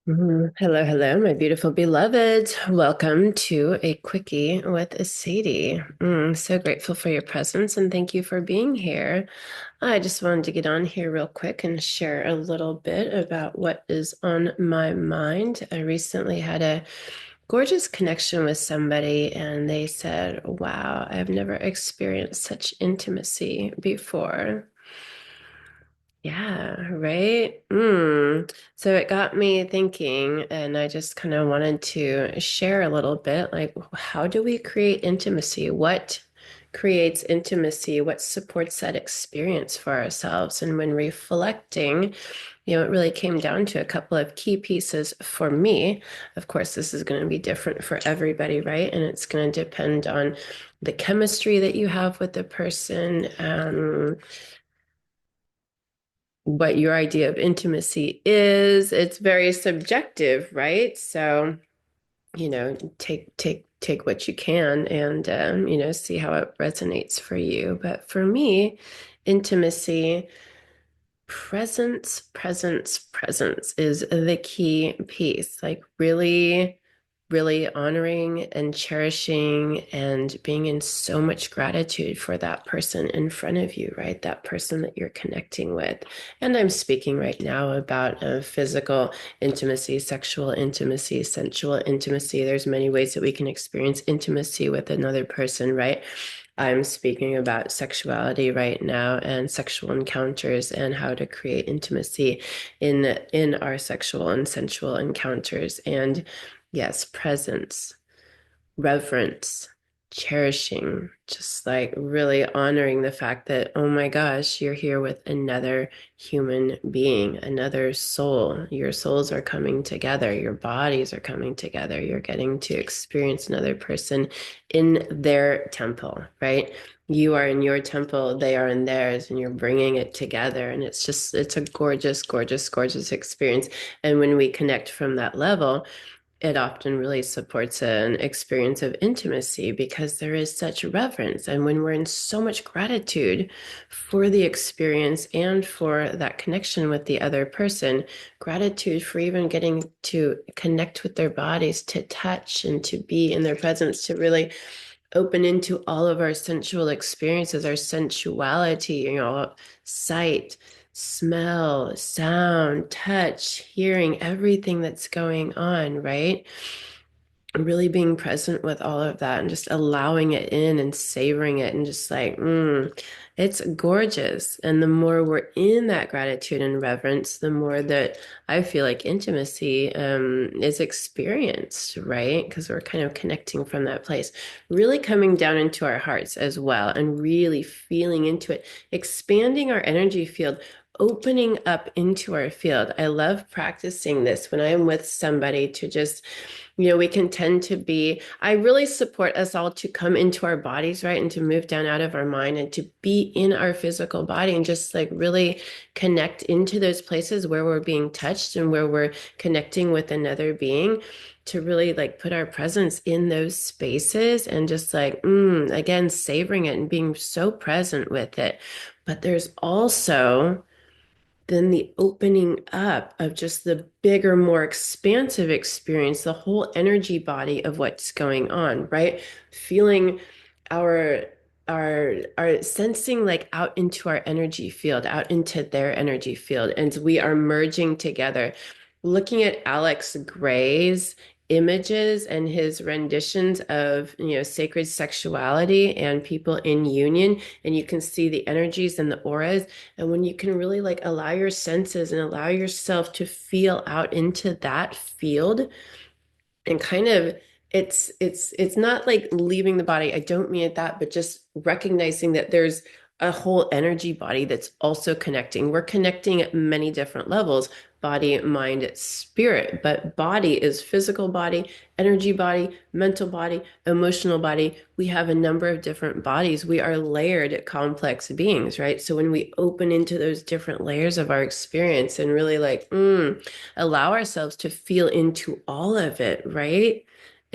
Hello, hello, my beautiful beloved. Welcome to a quickie with Saidi. So grateful for your presence and thank you for being here. I just wanted to get on here real quick and share a little bit about what is on my mind. I recently had a gorgeous connection with somebody, and they said, "Wow, I've never experienced such intimacy before." Yeah, right. So it got me thinking, and I just kind of wanted to share a little bit like, how do we create intimacy? What creates intimacy? What supports that experience for ourselves? And when reflecting, it really came down to a couple of key pieces for me. Of course, this is going to be different for everybody, right? And it's going to depend on the chemistry that you have with the person. What your idea of intimacy is. It's very subjective, right? So, take what you can and see how it resonates for you. But for me, intimacy, presence is the key piece. Like really, really honoring and cherishing and being in so much gratitude for that person in front of you, right? That person that you're connecting with. And I'm speaking right now about physical intimacy, sexual intimacy, sensual intimacy. There's many ways that we can experience intimacy with another person, right? I'm speaking about sexuality right now and sexual encounters and how to create intimacy in our sexual and sensual encounters. And yes, presence, reverence, cherishing, just like really honoring the fact that, oh my gosh, you're here with another human being, another soul. Your souls are coming together, your bodies are coming together. You're getting to experience another person in their temple, right? You are in your temple, they are in theirs, and you're bringing it together. And it's a gorgeous, gorgeous, gorgeous experience. And when we connect from that level, it often really supports an experience of intimacy because there is such reverence. And when we're in so much gratitude for the experience and for that connection with the other person, gratitude for even getting to connect with their bodies, to touch and to be in their presence, to really open into all of our sensual experiences, our sensuality, sight, smell, sound, touch, hearing, everything that's going on, right? Really being present with all of that and just allowing it in and savoring it and just like, it's gorgeous. And the more we're in that gratitude and reverence, the more that I feel like intimacy is experienced, right? Because we're kind of connecting from that place, really coming down into our hearts as well and really feeling into it, expanding our energy field. Opening up into our field. I love practicing this when I'm with somebody to just we can tend to be, I really support us all to come into our bodies, right? And to move down out of our mind and to be in our physical body and just like really connect into those places where we're being touched and where we're connecting with another being to really like put our presence in those spaces and just like, again, savoring it and being so present with it. But there's also then the opening up of just the bigger, more expansive experience, the whole energy body of what's going on, right? Feeling our our sensing like out into our energy field, out into their energy field, and we are merging together. Looking at Alex Gray's images and his renditions of sacred sexuality and people in union, and you can see the energies and the auras, and when you can really like allow your senses and allow yourself to feel out into that field and kind of it's not like leaving the body. I don't mean it that, but just recognizing that there's a whole energy body that's also connecting. We're connecting at many different levels, body, mind, spirit, but body is physical body, energy body, mental body, emotional body. We have a number of different bodies. We are layered, complex beings, right? So when we open into those different layers of our experience and really like, allow ourselves to feel into all of it, right?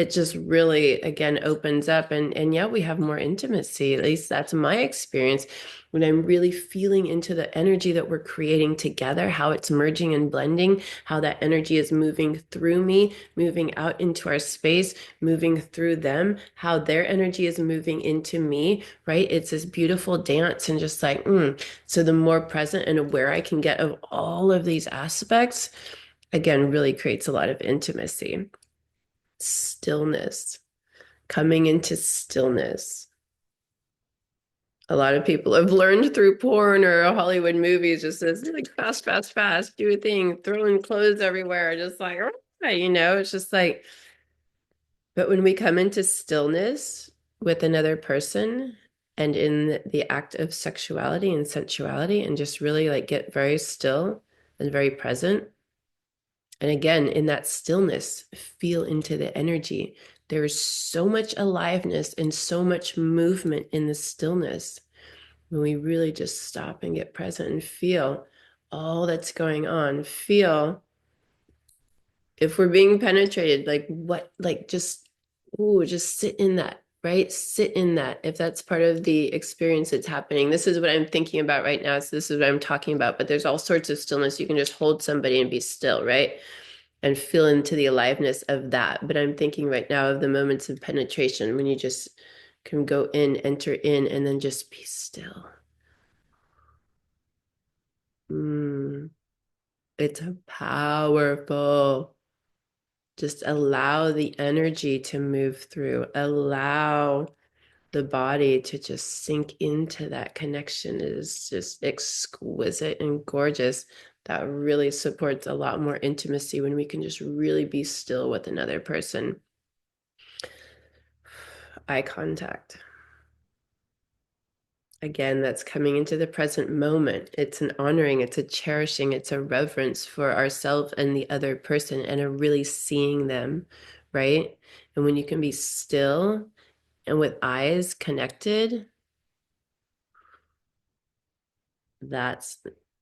it just really again opens up, and yeah, we have more intimacy. At least that's my experience when I'm really feeling into the energy that we're creating together, how it's merging and blending, how that energy is moving through me, moving out into our space, moving through them, how their energy is moving into me, right? It's this beautiful dance, and just like so the more present and aware I can get of all of these aspects, again, really creates a lot of intimacy. Stillness, coming into stillness. A lot of people have learned through porn or Hollywood movies, just this like fast, fast, fast, do a thing, throwing clothes everywhere, just like, it's just like, but when we come into stillness with another person and in the act of sexuality and sensuality, and just really like get very still and very present. And again, in that stillness, feel into the energy. There is so much aliveness and so much movement in the stillness when we really just stop and get present and feel all that's going on. Feel if we're being penetrated, like what, like just, ooh, just sit in that, right? Sit in that. If that's part of the experience that's happening, this is what I'm thinking about right now. So this is what I'm talking about. But there's all sorts of stillness. You can just hold somebody and be still, right? And feel into the aliveness of that. But I'm thinking right now of the moments of penetration when you just can go in, enter in, and then just be still. It's a powerful. Just allow the energy to move through. Allow the body to just sink into that connection. It is just exquisite and gorgeous. That really supports a lot more intimacy when we can just really be still with another person. Eye contact. Again, that's coming into the present moment. It's an honoring, it's a cherishing, it's a reverence for ourselves and the other person, and a really seeing them, right? And when you can be still and with eyes connected, that's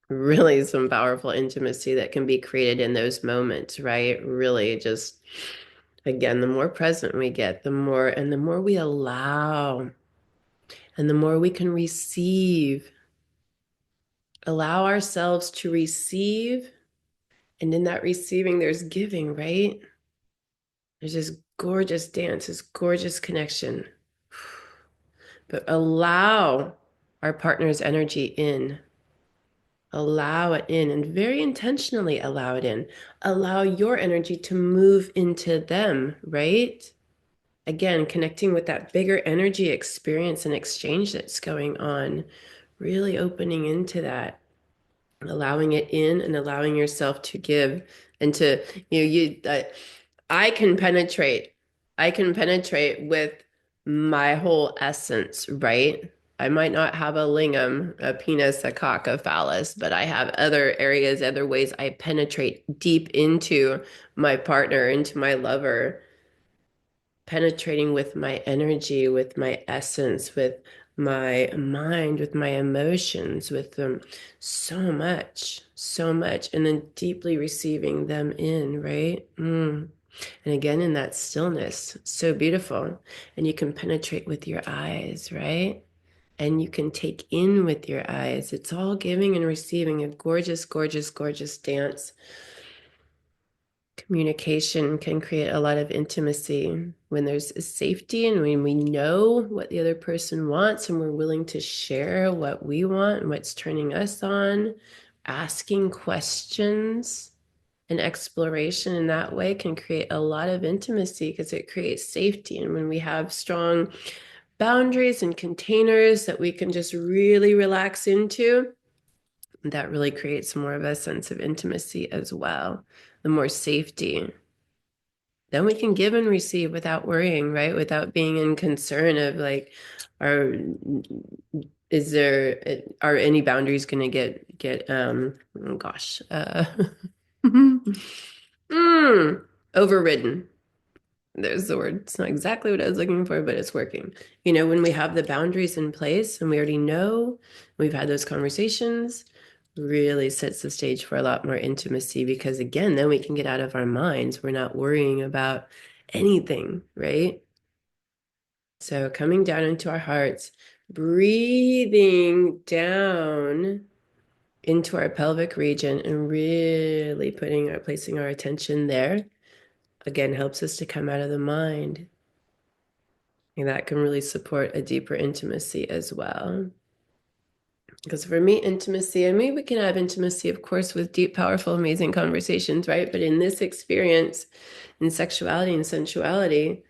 really some powerful intimacy that can be created in those moments, right? Really just, again, the more present we get, the more we allow, and the more we can receive, allow ourselves to receive. And in that receiving, there's giving, right? There's this gorgeous dance, this gorgeous connection. But allow our partner's energy in. Allow it in, and very intentionally allow it in. Allow your energy to move into them, right? Again, connecting with that bigger energy experience and exchange that's going on. Really opening into that, allowing it in, and allowing yourself to give, and to, I can penetrate. I can penetrate with my whole essence, right? I might not have a lingam, a penis, a cock, a phallus, but I have other areas, other ways I penetrate deep into my partner, into my lover, penetrating with my energy, with my essence, with my mind, with my emotions, with them, so much, so much, and then deeply receiving them in, right? And again, in that stillness, so beautiful. And you can penetrate with your eyes, right? And you can take in with your eyes. It's all giving and receiving, a gorgeous, gorgeous, gorgeous dance. Communication can create a lot of intimacy when there's safety, and when we know what the other person wants and we're willing to share what we want and what's turning us on. Asking questions and exploration in that way can create a lot of intimacy because it creates safety. And when we have strong boundaries and containers that we can just really relax into, that really creates more of a sense of intimacy as well. The more safety, then we can give and receive without worrying, right? Without being in concern of like, are are any boundaries going to get oh gosh, overridden. There's the word. It's not exactly what I was looking for, but it's working. When we have the boundaries in place and we already know, we've had those conversations, really sets the stage for a lot more intimacy, because again, then we can get out of our minds. We're not worrying about anything, right? So coming down into our hearts, breathing down into our pelvic region and really placing our attention there, again, helps us to come out of the mind. And that can really support a deeper intimacy as well. Because for me, intimacy, I mean, we can have intimacy, of course, with deep, powerful, amazing conversations, right? But in this experience, in sexuality and sensuality,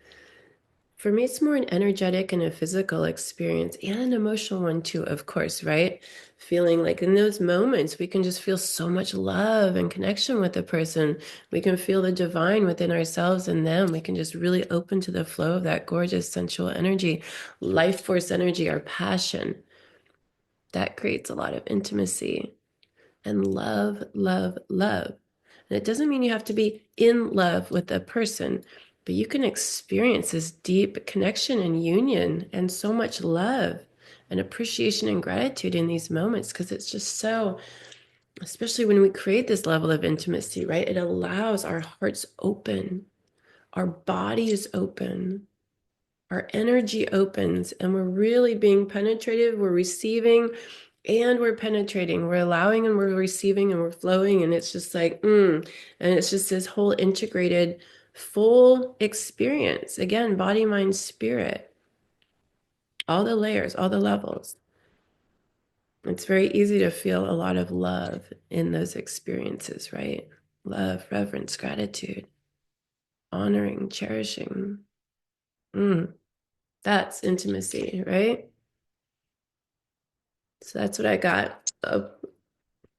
for me, it's more an energetic and a physical experience and an emotional one too, of course, right? Feeling like in those moments, we can just feel so much love and connection with the person. We can feel the divine within ourselves and them. We can just really open to the flow of that gorgeous sensual energy, life force energy, our passion. That creates a lot of intimacy and love, love, love. And it doesn't mean you have to be in love with a person, but you can experience this deep connection and union and so much love and appreciation and gratitude in these moments because it's just so, especially when we create this level of intimacy, right? It allows our hearts open, our bodies open, our energy opens, and we're really being penetrated. We're receiving and we're penetrating, we're allowing and we're receiving and we're flowing. And it's just like, and it's just this whole integrated, full experience. Again, body, mind, spirit, all the layers, all the levels. It's very easy to feel a lot of love in those experiences, right? Love, reverence, gratitude, honoring, cherishing. That's intimacy, right? So that's what I got.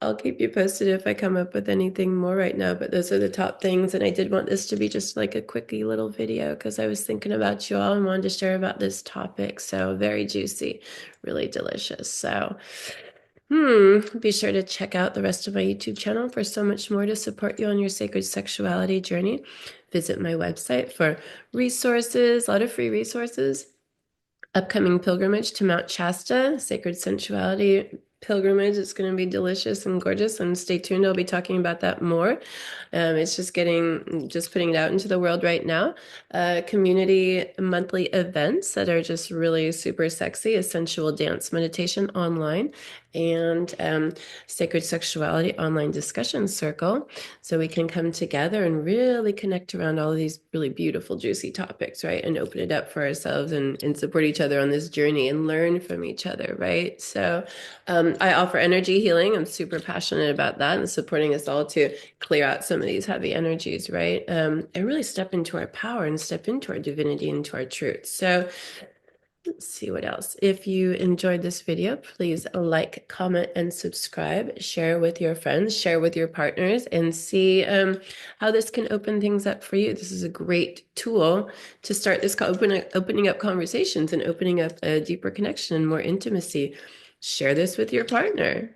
I'll keep you posted if I come up with anything more right now, but those are the top things. And I did want this to be just like a quickie little video because I was thinking about you all and wanted to share about this topic. So very juicy, really delicious. So, be sure to check out the rest of my YouTube channel for so much more to support you on your sacred sexuality journey. Visit my website for resources, a lot of free resources. Upcoming pilgrimage to Mount Shasta, Sacred Sensuality pilgrimage. It's going to be delicious and gorgeous, and stay tuned. I'll be talking about that more. It's just putting it out into the world right now. Community monthly events that are just really super sexy, a sensual dance meditation online, and Sacred Sexuality online discussion circle. So we can come together and really connect around all of these really beautiful, juicy topics, right? And open it up for ourselves and support each other on this journey and learn from each other, right? So I offer energy healing. I'm super passionate about that and supporting us all to clear out some of these heavy energies, right? And really step into our power and step into our divinity, into our truth. So let's see what else. If you enjoyed this video, please like, comment, and subscribe. Share with your friends, share with your partners, and see how this can open things up for you. This is a great tool to start this opening up conversations and opening up a deeper connection and more intimacy. Share this with your partner.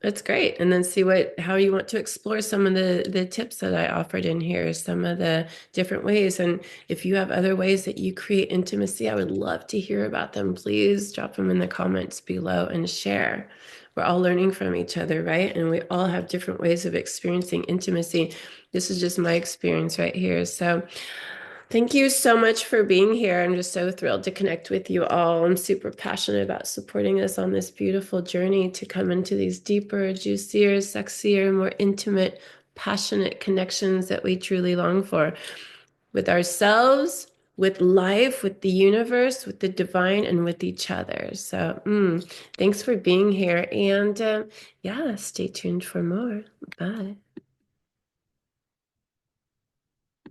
That's great. And then see how you want to explore some of the tips that I offered in here, some of the different ways. And if you have other ways that you create intimacy, I would love to hear about them. Please drop them in the comments below and share. We're all learning from each other, right? And we all have different ways of experiencing intimacy. This is just my experience right here. So thank you so much for being here. I'm just so thrilled to connect with you all. I'm super passionate about supporting us on this beautiful journey to come into these deeper, juicier, sexier, more intimate, passionate connections that we truly long for with ourselves, with life, with the universe, with the divine, and with each other. So, thanks for being here. And yeah, stay tuned for more. Bye.